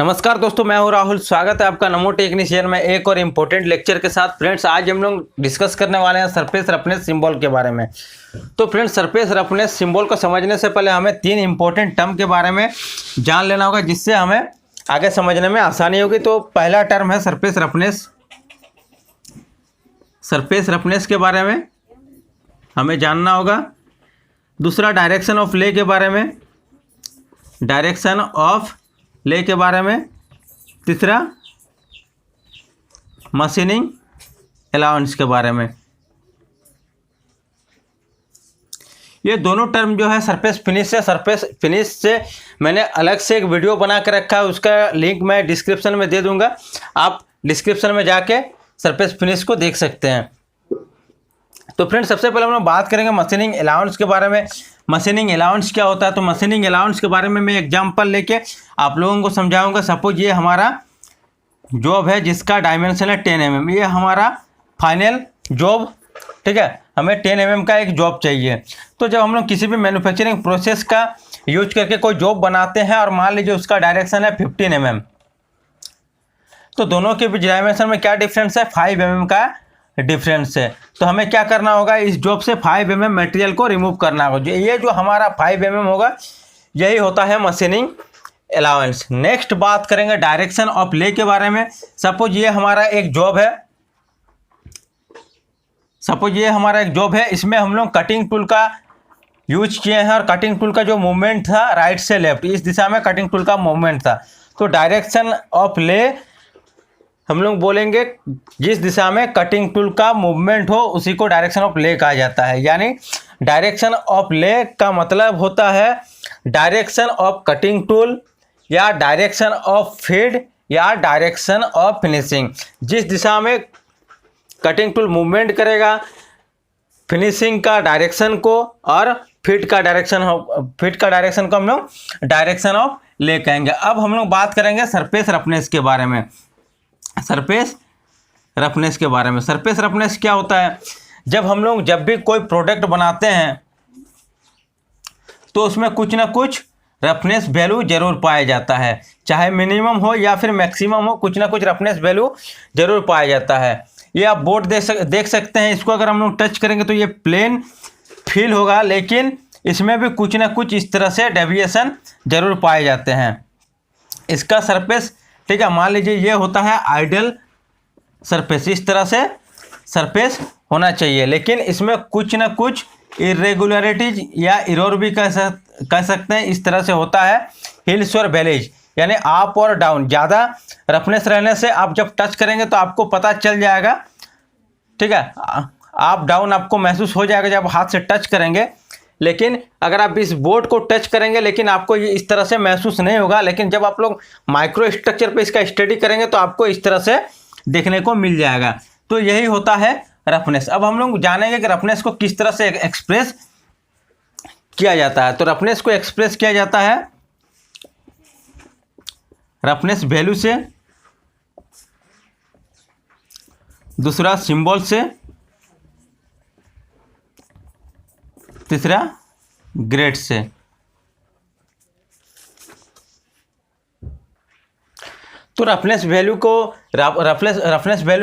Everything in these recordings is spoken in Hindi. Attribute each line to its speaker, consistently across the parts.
Speaker 1: नमस्कार दोस्तों, मैं हूं राहुल। स्वागत है आपका नमो टेक्नीशियन में एक और इम्पोर्टेंट लेक्चर के साथ। फ्रेंड्स, आज हम लोग डिस्कस करने वाले हैं सरफेस रफनेस सिंबल के बारे में। तो फ्रेंड्स, सरफेस रफनेस सिंबल को समझने से पहले हमें 3 इंपॉर्टेंट टर्म के बारे में जान लेना होगा, जिससे हमें आगे समझने में आसानी होगी। तो पहला टर्म है सरफेस रफनेस। सरफेस रफनेस के बारे में हमें जानना होगा। दूसरा डायरेक्शन ऑफ ले के बारे में, डायरेक्शन ऑफ ले के बारे में। तीसरा मशीनिंग अलाउंस के बारे में। ये दोनों टर्म जो है सरफेस फिनिश से मैंने अलग से एक वीडियो बना कर रखा है, उसका लिंक मैं डिस्क्रिप्शन में दे दूंगा। आप डिस्क्रिप्शन में जाके सरफेस फिनिश को देख सकते हैं। तो फ्रेंड्स, सबसे पहले हम लोग बात करेंगे मशीनिंग अलाउंस के बारे में। मशीनिंग अलाउंस क्या होता है? तो मशीनिंग अलाउंस के बारे में मैं एग्जांपल लेके आप लोगों को समझाऊंगा। सपोज ये हमारा जॉब है जिसका डायमेंशन है 10 mm। ये हमारा फाइनल जॉब, ठीक है। हमें 10 mm का एक जॉब चाहिए। तो जब हम लोग किसी भी मैन्युफैक्चरिंग प्रोसेस का यूज करके कोई जॉब बनाते हैं और मान लीजिए उसका डायरेक्शन है 15 mm, तो दोनों के बीच डायमेंशन में क्या डिफरेंस है? 5 mm का डिफरेंस है। तो हमें क्या करना होगा? इस जॉब से 5 mm मटेरियल को रिमूव करना होगा। ये जो हमारा 5 mm होगा, यही होता है मशीनिंग अलाउंस। नेक्स्ट बात करेंगे डायरेक्शन ऑफ ले के बारे में। सपोज ये हमारा एक जॉब है, इसमें हम लोग कटिंग टूल का यूज किए हैं और कटिंग टूल का जो मूवमेंट था राइट से लेफ्ट, इस दिशा में कटिंग टूल का मूवमेंट था। तो डायरेक्शन ऑफ ले हम लोग बोलेंगे जिस दिशा में कटिंग टूल का मूवमेंट हो उसी को डायरेक्शन ऑफ ले कहा जाता है। यानी डायरेक्शन ऑफ ले का मतलब होता है डायरेक्शन ऑफ कटिंग टूल या डायरेक्शन ऑफ फीड या डायरेक्शन ऑफ फिनिशिंग। जिस दिशा में कटिंग टूल मूवमेंट करेगा, फिनिशिंग का डायरेक्शन को और फीड का डायरेक्शन को हम लोग डायरेक्शन ऑफ ले कहेंगे। अब हम लोग बात करेंगे सरफेस रफनेस के बारे में। सरफेस रफनेस के बारे में, सरफेस रफनेस क्या होता है? जब भी कोई प्रोडक्ट बनाते हैं तो उसमें कुछ ना कुछ रफनेस वैल्यू जरूर पाया जाता है, चाहे मिनिमम हो या फिर मैक्सिमम हो, कुछ ना कुछ रफनेस वैल्यू जरूर पाया जाता है। ये आप बोर्ड देख सकते हैं। इसको अगर हम लोग टच करेंगे तो ये प्लेन फील होगा, लेकिन इसमें भी कुछ ना कुछ इस तरह से डेविएशन जरूर पाए जाते हैं। इसका सरफेस, ठीक है, मान लीजिए ये होता है आइडियल सरफेस, इस तरह से सरफेस होना चाहिए, लेकिन इसमें कुछ ना कुछ इरेगुलरिटीज या इरोर भी कह सकते हैं। इस तरह से होता है हिल्स और वैलीज, यानी अप और डाउन। ज़्यादा रफनेस रहने से आप जब टच करेंगे तो आपको पता चल जाएगा, ठीक है, अप डाउन आपको महसूस हो जाएगा जब हाथ से टच करेंगे। लेकिन अगर आप इस बोर्ड को टच करेंगे लेकिन आपको ये इस तरह से महसूस नहीं होगा। लेकिन जब आप लोग माइक्रो स्ट्रक्चर पे इसका स्टडी करेंगे तो आपको इस तरह से देखने को मिल जाएगा। तो यही होता है रफनेस। अब हम लोग जानेंगे कि रफनेस को किस तरह से एक्सप्रेस किया जाता है। तो रफनेस को एक्सप्रेस किया जाता है रफनेस वैल्यू से, दूसरा सिंबल से, तीसरा ग्रेड से। तो रफनेस वैल्यू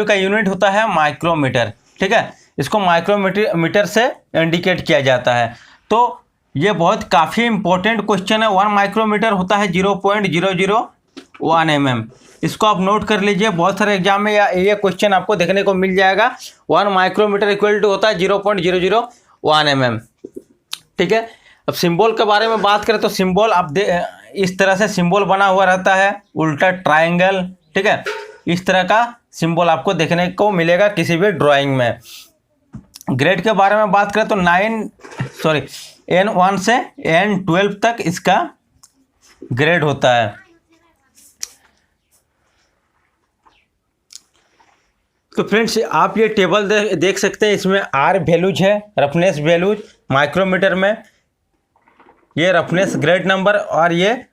Speaker 1: का यूनिट होता है माइक्रोमीटर, ठीक है। इसको माइक्रोमीटर से इंडिकेट किया जाता है। तो ये बहुत काफ़ी इंपॉर्टेंट क्वेश्चन है। 1 माइक्रोमीटर होता है 0.001 mm। इसको आप नोट कर लीजिए, बहुत सारे एग्जाम में ये क्वेश्चन आपको देखने को मिल जाएगा। 1 माइक्रोमीटर इक्वल टू होता है 0.001 mm, ठीक है। अब सिंबल के बारे में बात करें तो सिंबल आप इस तरह से सिंबल बना हुआ रहता है, उल्टा ट्रायंगल, ठीक है। इस तरह का सिंबल आपको देखने को मिलेगा किसी भी ड्राइंग में। ग्रेड के बारे में बात करें तो N1 से N12 तक इसका ग्रेड होता है। तो फ्रेंड्स, आप ये टेबल देख सकते हैं। इसमें R वैल्यूज है, रफनेस वैल्यूज माइक्रोमीटर में, ये रफनेस ग्रेड नंबर और ये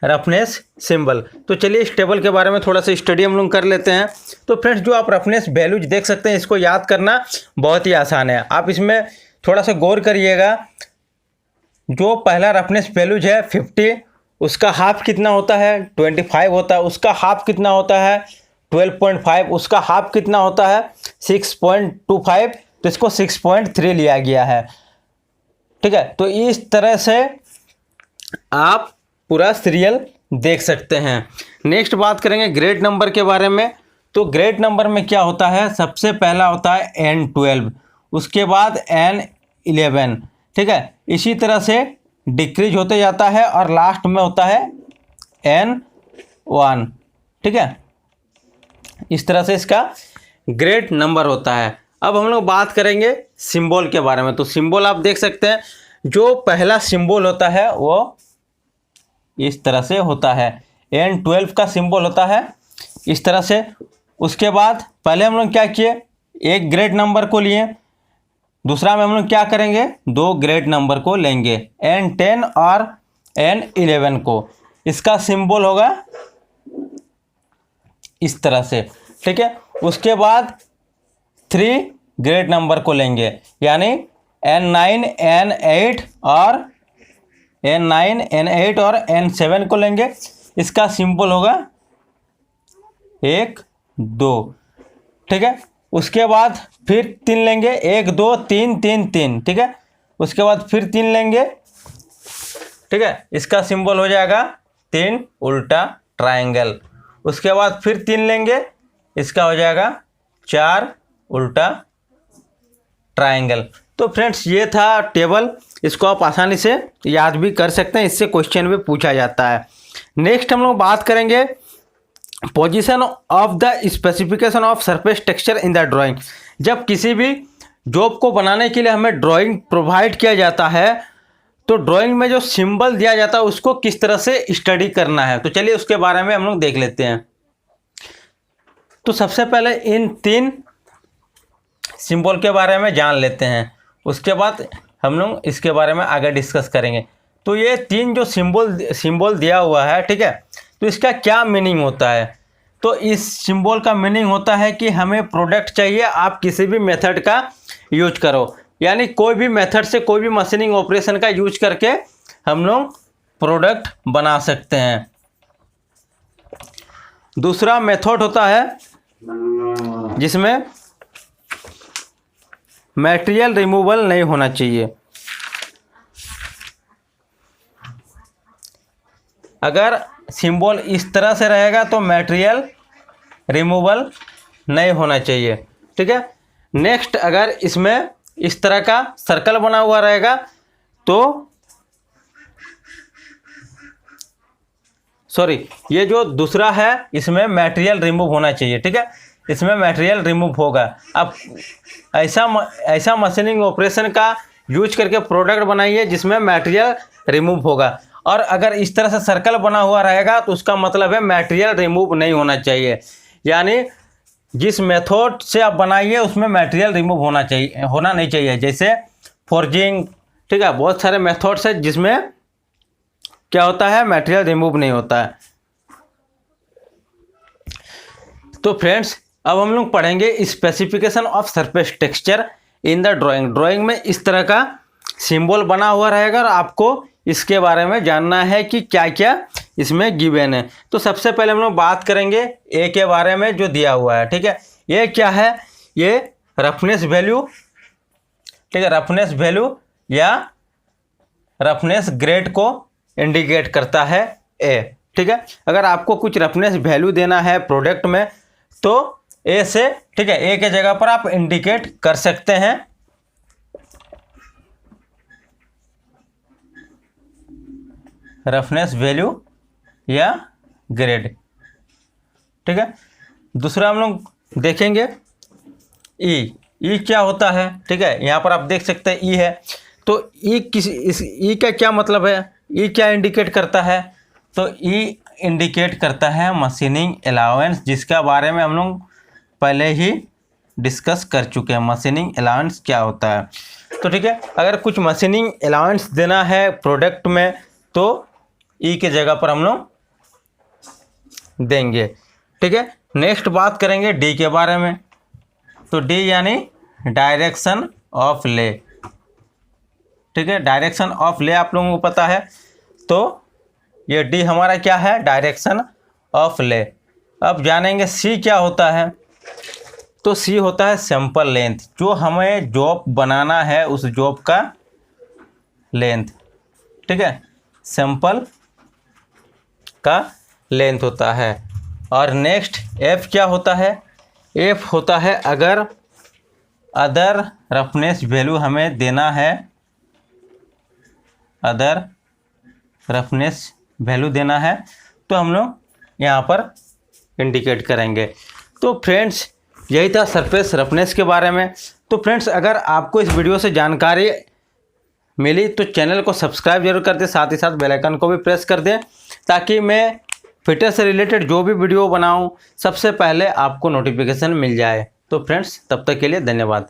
Speaker 1: रफनेस सिंबल। तो चलिए इस टेबल के बारे में थोड़ा सा स्टडी हम लोग कर लेते हैं। तो फ्रेंड्स, जो आप रफनेस वैल्यूज देख सकते हैं, इसको याद करना बहुत ही आसान है। आप इसमें थोड़ा सा गौर करिएगा। जो पहला रफनेस वैल्यूज है 50, उसका हाफ कितना होता है 25 होता है, उसका हाफ कितना होता है 12.5, उसका हाफ कितना होता है 6.25, तो इसको 6.3 लिया गया है। ठीक है, तो इस तरह से आप पूरा सीरियल देख सकते हैं। नेक्स्ट बात करेंगे ग्रेड नंबर के बारे में। तो ग्रेड नंबर में क्या होता है, सबसे पहला होता है N12, उसके बाद N11। ठीक है, इसी तरह से डिक्रीज होते जाता है और लास्ट में होता है N1। ठीक है, इस तरह से इसका ग्रेड नंबर होता है। अब हम लोग बात करेंगे सिंबल के बारे में। तो सिंबल आप देख सकते हैं, जो पहला सिंबल होता है वो इस तरह से होता है, N12 का सिंबल होता है इस तरह से। उसके बाद पहले हम लोग क्या किए, एक ग्रेड नंबर को लिए, दूसरा में हम लोग क्या करेंगे, दो ग्रेड नंबर को लेंगे, N10 और N11 को। इसका सिंबल होगा इस तरह से। ठीक है, उसके बाद 3 ग्रेड नंबर को लेंगे, यानी N9, N8 और N7 को लेंगे। इसका सिंबल होगा 1 2। ठीक है, उसके बाद फिर 3 लेंगे, 1 2 3 3 3। ठीक है, उसके बाद फिर 3 लेंगे। ठीक है, इसका सिंबल हो जाएगा 3 उल्टा ट्रायंगल। उसके बाद फिर 3 लेंगे, इसका हो जाएगा 4 उल्टा ट्रायंगल। तो फ्रेंड्स ये था टेबल, इसको आप आसानी से याद भी कर सकते हैं, इससे क्वेश्चन भी पूछा जाता है। नेक्स्ट हम लोग बात करेंगे position of the specification of surface texture in the drawing. जब किसी भी जॉब को बनाने के लिए हमें ड्राइंग प्रोवाइड किया जाता है, तो ड्राइंग में जो सिंबल दिया जाता है उसको किस तरह से स्टडी करना है, तो चलिए उसके बारे में हम लोग देख लेते हैं। तो सबसे पहले इन 3 सिंबल के बारे में जान लेते हैं, उसके बाद हम लोग इसके बारे में आगे डिस्कस करेंगे। तो ये 3 जो सिंबल दिया हुआ है, ठीक है, तो इसका क्या मीनिंग होता है। तो इस सिंबल का मीनिंग होता है कि हमें प्रोडक्ट चाहिए, आप किसी भी मेथड का यूज करो, यानी कोई भी मेथड से, कोई भी मशीनिंग ऑपरेशन का यूज करके हम लोग प्रोडक्ट बना सकते हैं। दूसरा मेथड होता है जिसमें मटेरियल रिमूवल नहीं होना चाहिए। अगर सिंबल इस तरह से रहेगा तो मटेरियल रिमूवल नहीं होना चाहिए। ठीक है, नेक्स्ट अगर इसमें इस तरह का सर्कल बना हुआ रहेगा तो ये जो दूसरा है इसमें मटेरियल रिमूव होना चाहिए। ठीक है, इसमें मटेरियल रिमूव होगा। अब ऐसा मशीनिंग ऑपरेशन का यूज करके प्रोडक्ट बनाइए जिसमें मटेरियल रिमूव होगा। और अगर इस तरह से सर्कल बना हुआ रहेगा तो उसका मतलब है मटेरियल रिमूव नहीं होना चाहिए, यानी जिस मेथड से आप बनाइए उसमें मटेरियल रिमूव होना नहीं चाहिए। जैसे फोर्जिंग, ठीक है, बहुत सारे मेथड्स है जिसमें क्या होता है, मटेरियल रिमूव नहीं होता है। तो फ्रेंड्स अब हम लोग पढ़ेंगे specification of surface texture in the drawing. Drawing में इस तरह का सिंबल बना हुआ रहेगा और आपको इसके बारे में जानना है कि क्या क्या इसमें गिवन है। तो सबसे पहले हम लोग बात करेंगे ए के बारे में जो दिया हुआ है। ठीक है, ये क्या है, ये रफनेस वैल्यू, ठीक है, रफनेस वैल्यू या रफनेस ग्रेड को इंडिकेट करता है ए। ठीक है, अगर आपको कुछ रफनेस वैल्यू देना है प्रोडक्ट में तो ए से, ठीक है, ए के जगह पर आप इंडिकेट कर सकते हैं। रफनेस वैल्यू या ग्रेड। ठीक है, दूसरा हम लोग देखेंगे ई क्या होता है। ठीक है, यहाँ पर आप देख सकते हैं ई है, तो ई का क्या मतलब है, ई क्या इंडिकेट करता है, तो ई इंडिकेट करता है मशीनिंग अलाउंस, जिसका बारे में हम लोग पहले ही डिस्कस कर चुके हैं, मशीनिंग अलाउंस क्या होता है। तो ठीक है, अगर कुछ मशीनिंग अलाउंस देना है प्रोडक्ट में तो ई के जगह पर हम लोग देंगे। ठीक है, नेक्स्ट बात करेंगे डी के बारे में। तो डी यानी डायरेक्शन ऑफ ले। ठीक है, डायरेक्शन ऑफ ले आप लोगों को पता है। तो ये डी हमारा क्या है, डायरेक्शन ऑफ ले। अब जानेंगे सी क्या होता है। तो सी होता है सैंपल लेंथ, जो हमें जॉब बनाना है उस जॉब का लेंथ, ठीक है, सैंपल का लेंथ होता है। और नेक्स्ट एफ क्या होता है, एफ होता है अगर अदर रफनेस वैल्यू हमें देना है, अदर रफनेस वैल्यू देना है तो हम लोग यहाँ पर इंडिकेट करेंगे। तो फ्रेंड्स यही था सरफेस रफनेस के बारे में। तो फ्रेंड्स अगर आपको इस वीडियो से जानकारी मिली तो चैनल को सब्सक्राइब जरूर कर दें, साथ ही साथ बेल आइकन को भी प्रेस कर दें ताकि मैं फिटर से रिलेटेड जो भी वीडियो बनाऊं सबसे पहले आपको नोटिफिकेशन मिल जाए। तो फ्रेंड्स तब तक के लिए धन्यवाद।